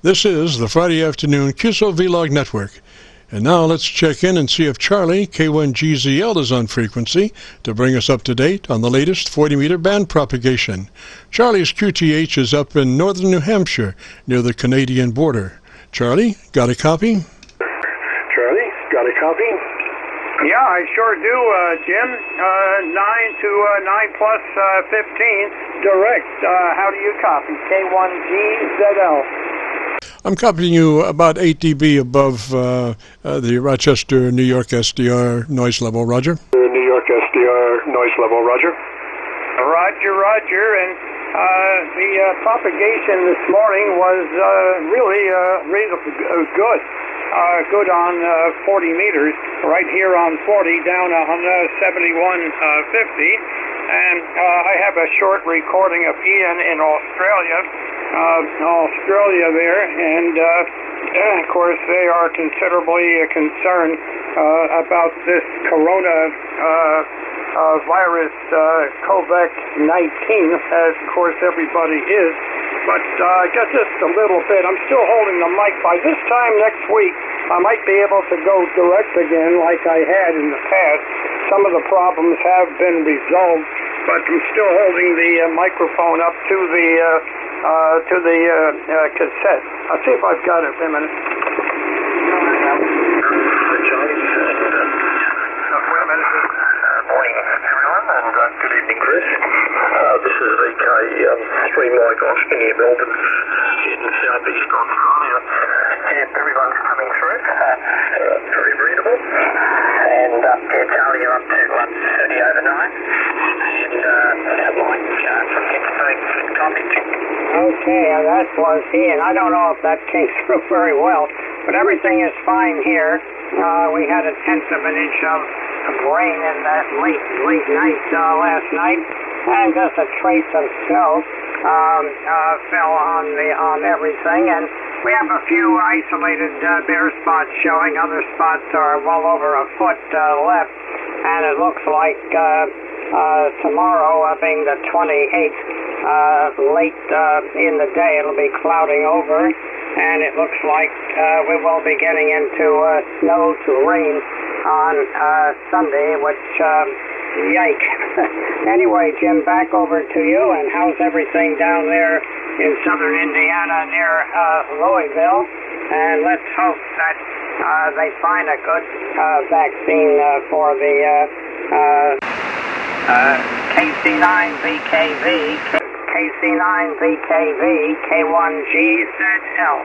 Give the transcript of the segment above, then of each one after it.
This is the Friday afternoon Qso-Vlog network. And now let's check in and see if CHARLEY-K1GZL is on frequency to bring us up to date on the latest 40-meter band propagation. Charlie's QTH is up in northern New Hampshire near the Canadian border. Charlie, got a copy? Charlie, got a copy? Yeah, I sure do, Jim. 9 to 9 plus 15. Direct. How do you copy? K1GZL. I'm copying you about 8 dB above the Rochester, New York SDR noise level. Roger. New York SDR noise level. Roger. Roger. And the propagation this morning was really good. Good on 40 meters. Right here on 40, down on 71.50. And I have a short recording of Ian in Australia there, and of course they are considerably concerned about this corona virus, COVID-19, as of course everybody is. But just a little bit. I'm still holding the mic. By this time next week, I might be able to go direct again like I had in the past. Some of the problems have been resolved, but I'm still holding the microphone up to the cassette. I'll see if I've got it. Wait a minute. Morning, everyone, and good evening, Chris. This is VK3MO Aussie near Melbourne in southeast Australia. Everyone's coming through. Very readable. And Charlie, you're up to 1:30 over 9. And like from Pittsburgh, copy. Okay, that was he, and I don't know if that came through very well, but everything is fine here. We had 1/10 of an inch of rain in that late night last night, and just a trace of snow fell on everything, and we have a few isolated bare spots showing. Other spots are well over a foot left, and it looks like tomorrow, being the 28th, late in the day, it'll be clouding over, and it looks like we will be getting into snow to rain on Sunday, which, yike. Anyway, Jim, back over to you, and how's everything down there in southern Indiana near Louisville? And let's hope that they find a good vaccine for the KC9VKV, KC9VKV, K1GZL.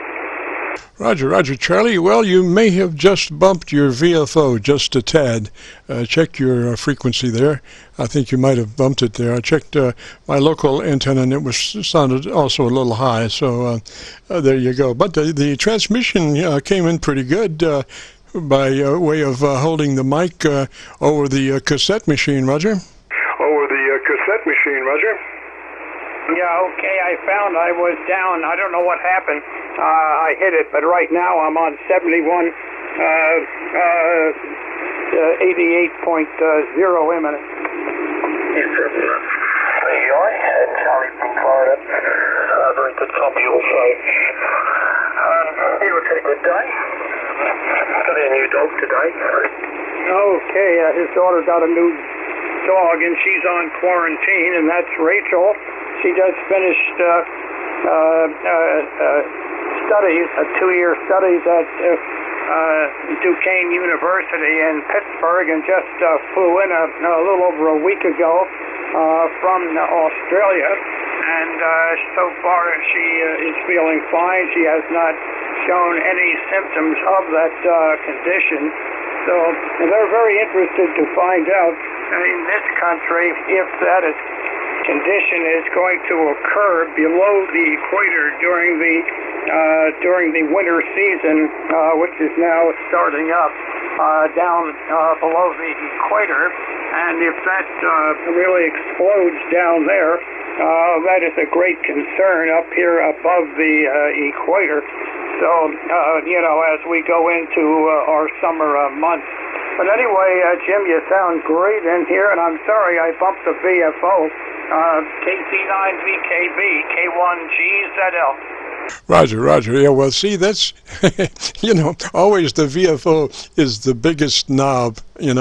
Roger, Charlie. Well, you may have just bumped your VFO just a tad. Check your frequency there. I think you might have bumped it there. I checked my local antenna, and it sounded also a little high. So there you go. But the transmission came in pretty good by way of holding the mic over the cassette machine. Roger. Over the cassette machine. Roger. Yeah, okay, I found I was down. I don't know what happened. I hit it, but right now I'm on 71, 88.0 imminent. Yes, sir. FY.I and Charlie from Florida. Very good copy also. Yeah, it's had a good day. Got our new dog today. Okay, his daughter got a new dog, and she's on quarantine, and that's Rachel. She just finished studies, 2-year studies at Duquesne University in Pittsburgh, and just flew in a little over a week ago from Australia. And so far she is feeling fine. She has not shown any symptoms of that condition. So they're very interested to find out in this country if that condition is going to occur below the equator during the winter season, which is now starting up down below the equator. And if that really explodes down there, that is a great concern up here above the equator. So, as we go into our summer months. But anyway, Jim, you sound great in here, and I'm sorry I bumped the VFO. KC9VKV, K1GZL. Roger, Roger. Yeah, well, see, that's, always the VFO is the biggest knob, and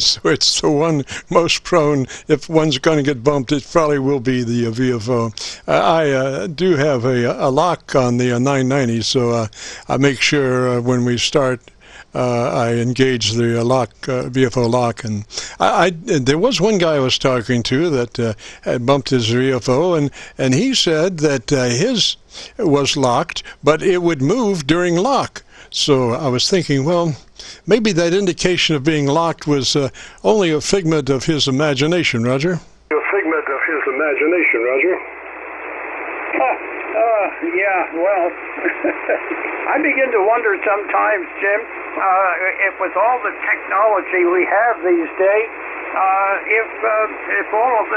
so it's the one most prone. If one's going to get bumped, it probably will be the VFO. I do have a lock on the 990, so I make sure when we start, I engage the VFO lock, and there was one guy I was talking to that had bumped his VFO, and he said that his was locked, but it would move during lock. So I was thinking, well, maybe that indication of being locked was only a figment of his imagination, Roger. A figment of his imagination, Roger. Yeah, well, I begin to wonder sometimes, Jim, if with all the technology we have these days, if all of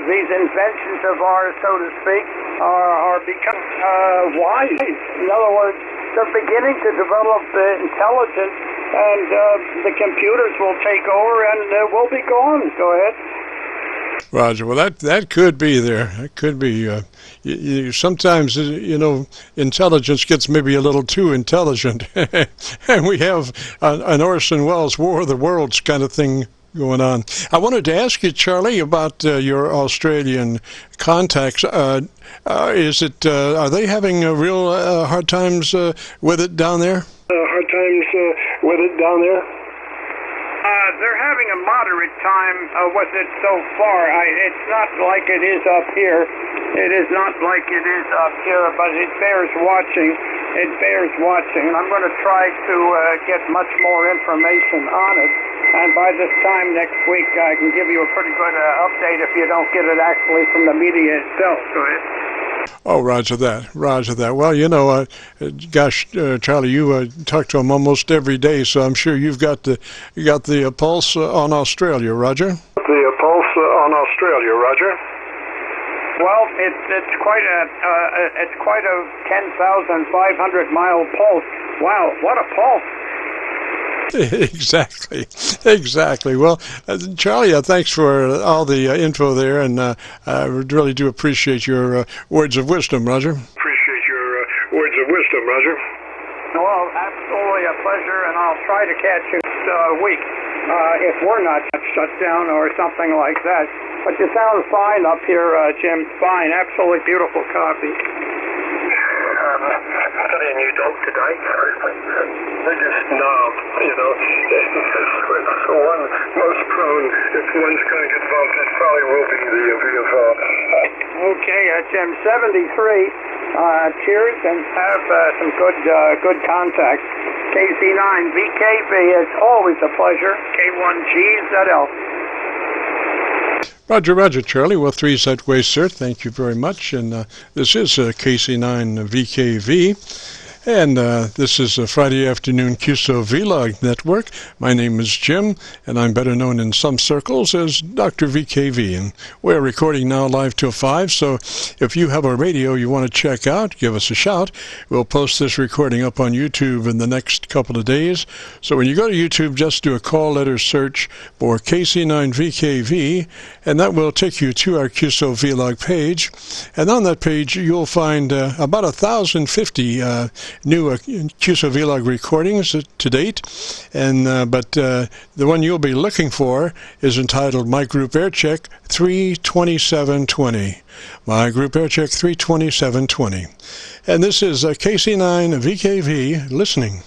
these inventions of ours, so to speak, are becoming wise. In other words, they're beginning to develop intelligence, and the computers will take over, and we'll be gone. Go ahead. Roger. Well, that could be there. It could be. Sometimes, intelligence gets maybe a little too intelligent. And we have an Orson Welles War of the Worlds kind of thing going on. I wanted to ask you, Charlie, about your Australian contacts. Are they having real hard times with it down there? Hard times with it down there? They're having a moderate time with it so far. It's not like it is up here. It is not like it is up here, but it bears watching. It bears watching. And I'm going to try to get much more information on it. And by this time next week, I can give you a pretty good update if you don't get it actually from the media itself. Go ahead. Oh, roger that. Roger that. Well, Charlie, you talk to him almost every day, so I'm sure you got the pulse on Australia, Roger. The pulse on Australia, Roger. Well, it's quite a 10,500 mile pulse. Wow, what a pulse! Exactly. Well, Charlie, thanks for all the info there, and I really do appreciate your words of wisdom, Roger. Appreciate your words of wisdom, Roger. Well, absolutely a pleasure, and I'll try to catch you next week if we're not shut down or something like that. But you sound fine up here, Jim. Fine. Absolutely beautiful copy. Study a new dog today. They just knob, It's the one most prone. If one's going to get bumped, it probably will be the VFO. Okay, Jim, 73. Cheers, and have some good contact. KC9VKV, it's always a pleasure. K1GZL. Roger, Charlie. Well, 3's that way, sir. Thank you very much. And this is KC9VKV. And this is a Friday afternoon Qso-Vlog network. My name is Jim, and I'm better known in some circles as Dr. VKV. And we're recording now live till 5, so if you have a radio you want to check out, give us a shout. We'll post this recording up on YouTube in the next couple of days. So when you go to YouTube, just do a call letter search for KC9VKV, and that will take you to our Qso-Vlog page. And on that page, you'll find about 1,050 new Qso-Vlog recordings to date, and but the one you'll be looking for is entitled My Group Air Check 32720. My Group Air Check 32720. And this is KC9VKV listening.